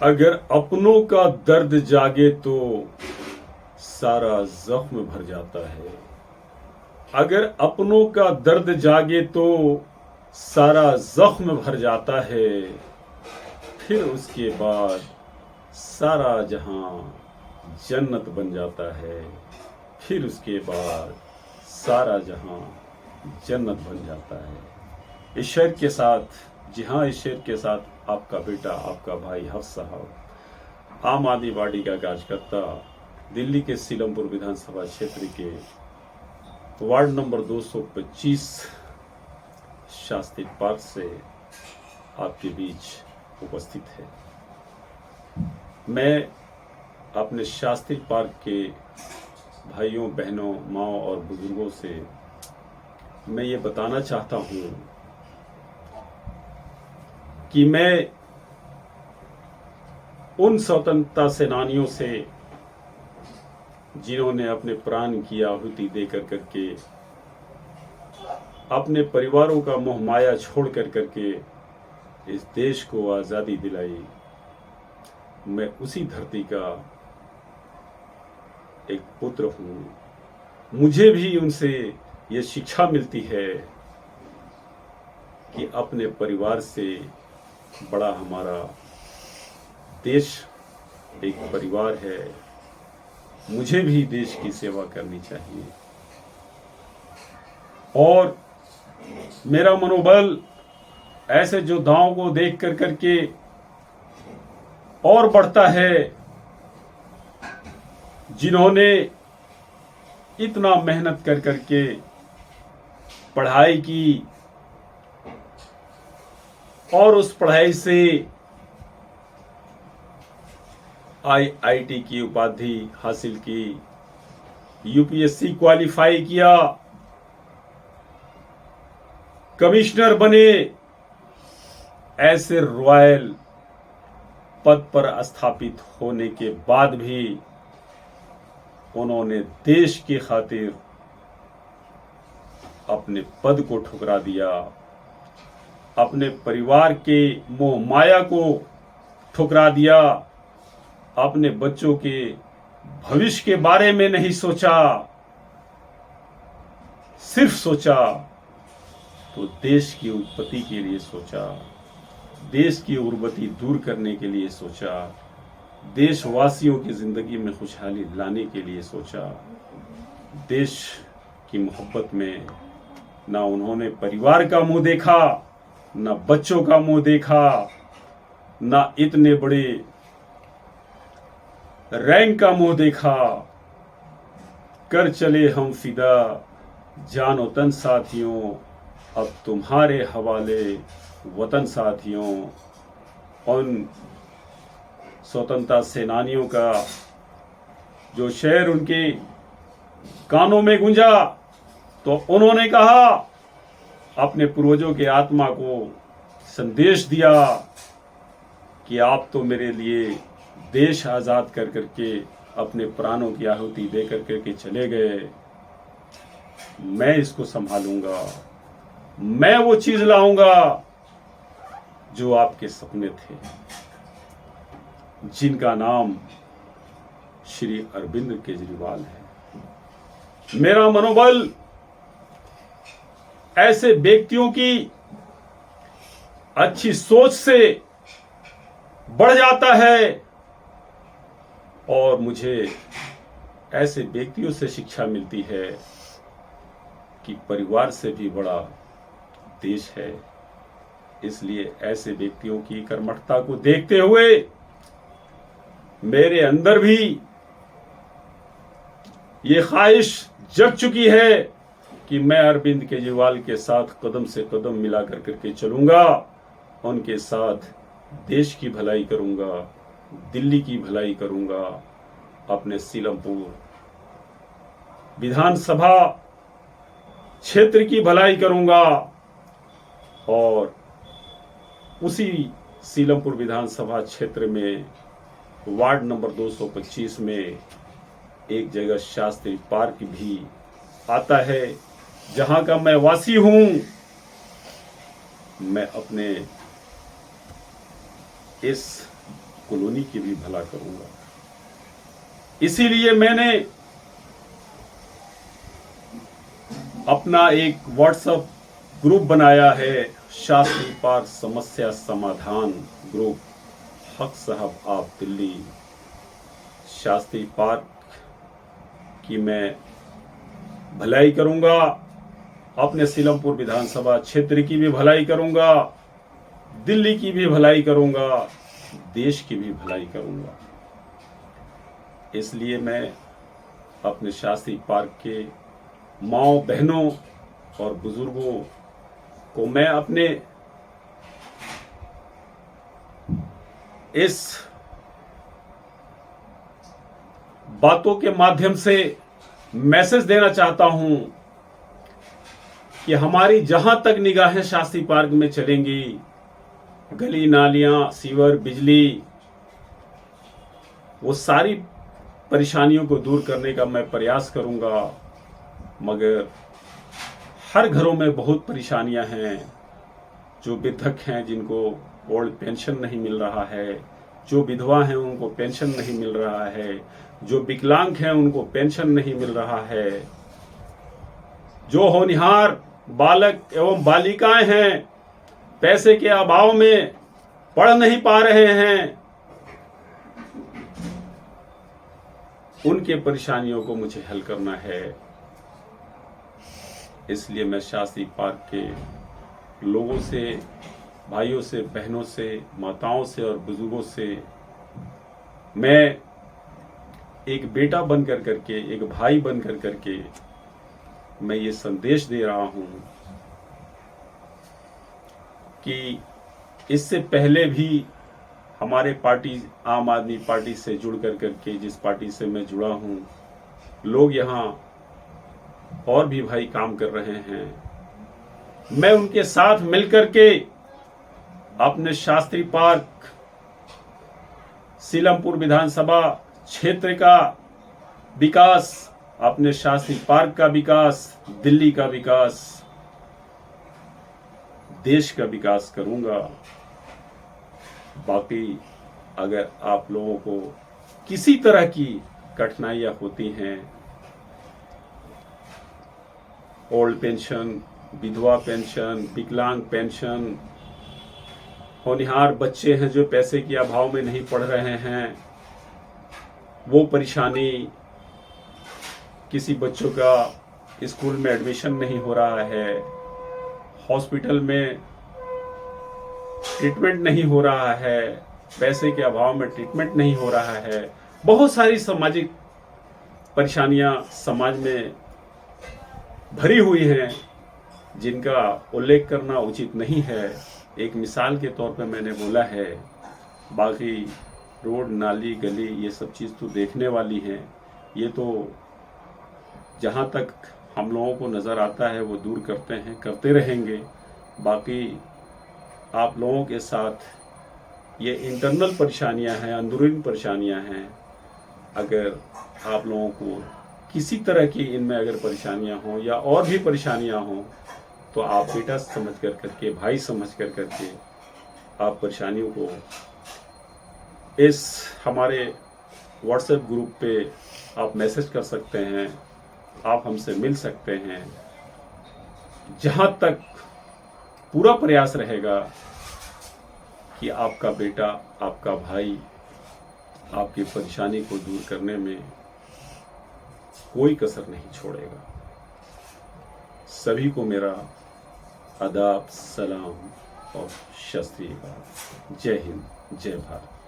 अगर अपनों का दर्द जागे तो सारा जख्म भर जाता है। अगर अपनों का दर्द जागे तो सारा जख्म भर जाता है। फिर उसके बाद सारा जहां जन्नत बन जाता है। फिर उसके बाद सारा जहां जन्नत बन जाता है। इस शेर के साथ, जी हाँ, इस शेर के साथ आपका बेटा, आपका भाई हफ्स साहब, आम आदमी पार्टी का कार्यकर्ता, दिल्ली के सीलमपुर विधानसभा क्षेत्र के वार्ड नंबर 225 शास्त्री पार्क से आपके बीच उपस्थित है। मैं अपने शास्त्री पार्क के भाइयों, बहनों, माओ और बुजुर्गों से मैं ये बताना चाहता हूँ कि मैं उन स्वतंत्रता सेनानियों से, जिन्होंने अपने प्राण की आहुति देकर करके अपने परिवारों का मोह माया छोड़ कर करके इस देश को आज़ादी दिलाई, मैं उसी धरती का एक पुत्र हूँ। मुझे भी उनसे ये शिक्षा मिलती है कि अपने परिवार से बड़ा हमारा देश एक परिवार है। मुझे भी देश की सेवा करनी चाहिए और मेरा मनोबल ऐसे योद्धाओं को देख कर करके और बढ़ता है, जिन्होंने इतना मेहनत कर करके पढ़ाई की और उस पढ़ाई से आईआईटी की उपाधि हासिल की, यूपीएससी क्वालिफाई किया, कमिश्नर बने। ऐसे रॉयल पद पर स्थापित होने के बाद भी उन्होंने देश की खातिर अपने पद को ठुकरा दिया, अपने परिवार के मोह माया को ठुकरा दिया, अपने बच्चों के भविष्य के बारे में नहीं सोचा, सिर्फ सोचा तो देश की उत्पत्ति के लिए सोचा, देश की गुर्बती दूर करने के लिए सोचा, देशवासियों की जिंदगी में खुशहाली लाने के लिए सोचा। देश की मोहब्बत में ना उन्होंने परिवार का मुंह देखा, ना बच्चों का मुंह देखा, ना इतने बड़े रैंक का मुंह देखा। कर चले हम फिदा जान वतन साथियों, अब तुम्हारे हवाले वतन साथियों। उन स्वतंत्रता सेनानियों का जो शेर उनके कानों में गूंजा तो उन्होंने कहा, अपने पूर्वजों के आत्मा को संदेश दिया कि आप तो मेरे लिए देश आजाद कर करके अपने प्राणों की आहुति दे कर करके चले गए, मैं इसको संभालूंगा, मैं वो चीज लाऊंगा जो आपके सपने थे, जिनका नाम श्री अरविंद केजरीवाल है। मेरा मनोबल ऐसे व्यक्तियों की अच्छी सोच से बढ़ जाता है और मुझे ऐसे व्यक्तियों से शिक्षा मिलती है कि परिवार से भी बड़ा देश है। इसलिए ऐसे व्यक्तियों की कर्मठता को देखते हुए मेरे अंदर भी ये ख्वाहिश जग चुकी है कि मैं अरविंद केजरीवाल के साथ कदम से कदम मिला कर करके चलूंगा, उनके साथ देश की भलाई करूंगा, दिल्ली की भलाई करूंगा, अपने सीलमपुर विधानसभा क्षेत्र की भलाई करूंगा और उसी सीलमपुर विधानसभा क्षेत्र में वार्ड नंबर 225 में एक जगह शास्त्री पार्क भी आता है, जहां का मैं वासी हूं। मैं अपने इस कॉलोनी की भी भला करूंगा। इसीलिए मैंने अपना एक व्हाट्सएप ग्रुप बनाया है, शास्त्री पार्क समस्या समाधान ग्रुप। हक साहब आप दिल्ली, शास्त्री पार्क की मैं भलाई करूंगा, अपने सीलमपुर विधानसभा क्षेत्र की भी भलाई करूंगा, दिल्ली की भी भलाई करूंगा, देश की भी भलाई करूंगा। इसलिए मैं अपने शास्त्री पार्क के माओ बहनों और बुजुर्गों को मैं अपने इस बातों के माध्यम से मैसेज देना चाहता हूं कि हमारी जहां तक निगाहें शास्त्री पार्क में चलेंगी, गली नालियां, सीवर, बिजली, वो सारी परेशानियों को दूर करने का मैं प्रयास करूंगा। मगर हर घरों में बहुत परेशानियां हैं। जो वृद्धक हैं जिनको ओल्ड पेंशन नहीं मिल रहा है, जो विधवा हैं उनको पेंशन नहीं मिल रहा है, जो विकलांग हैं उनको पेंशन नहीं मिल रहा है, जो होनहार बालक एवं बालिकाएं हैं पैसे के अभाव में पढ़ नहीं पा रहे हैं, उनके परेशानियों को मुझे हल करना है। इसलिए मैं शास्त्री पार्क के लोगों से, भाइयों से, बहनों से, माताओं से और बुजुर्गों से मैं एक बेटा बनकर करके, एक भाई बनकर करके मैं ये संदेश दे रहा हूं कि इससे पहले भी हमारे पार्टी आम आदमी पार्टी से जुड़ कर करके, जिस पार्टी से मैं जुड़ा हूं, लोग यहाँ और भी भाई काम कर रहे हैं। मैं उनके साथ मिलकर के अपने शास्त्री पार्क सीलमपुर विधानसभा क्षेत्र का विकास, अपने शास्त्री पार्क का विकास, दिल्ली का विकास, देश का विकास करूंगा। बाकी अगर आप लोगों को किसी तरह की कठिनाइयां होती हैं, ओल्ड पेंशन, विधवा पेंशन, विकलांग पेंशन, होनहार बच्चे हैं जो पैसे के अभाव में नहीं पढ़ रहे हैं, वो परेशानी, किसी बच्चों का स्कूल में एडमिशन नहीं हो रहा है, हॉस्पिटल में ट्रीटमेंट नहीं हो रहा है, पैसे के अभाव में ट्रीटमेंट नहीं हो रहा है, बहुत सारी सामाजिक परेशानियां समाज में भरी हुई हैं जिनका उल्लेख करना उचित नहीं है। एक मिसाल के तौर पे मैंने बोला है, बाकी रोड, नाली, गली, ये सब चीज़ तो देखने वाली हैं। ये तो जहाँ तक हम लोगों को नज़र आता है वो दूर करते हैं, करते रहेंगे। बाकी आप लोगों के साथ ये इंटरनल परेशानियां हैं, अंदरूनी परेशानियां हैं। अगर आप लोगों को किसी तरह की इनमें अगर परेशानियां हों या और भी परेशानियां हों, तो आप बेटा समझ कर करके, भाई समझ कर करके आप परेशानियों को इस हमारे व्हाट्सएप ग्रुप पे आप मैसेज कर सकते हैं, आप हमसे मिल सकते हैं। जहां तक पूरा प्रयास रहेगा कि आपका बेटा, आपका भाई आपकी परेशानी को दूर करने में कोई कसर नहीं छोड़ेगा। सभी को मेरा आदाब, सलाम और शास्त्री। जय हिंद, जय भारत।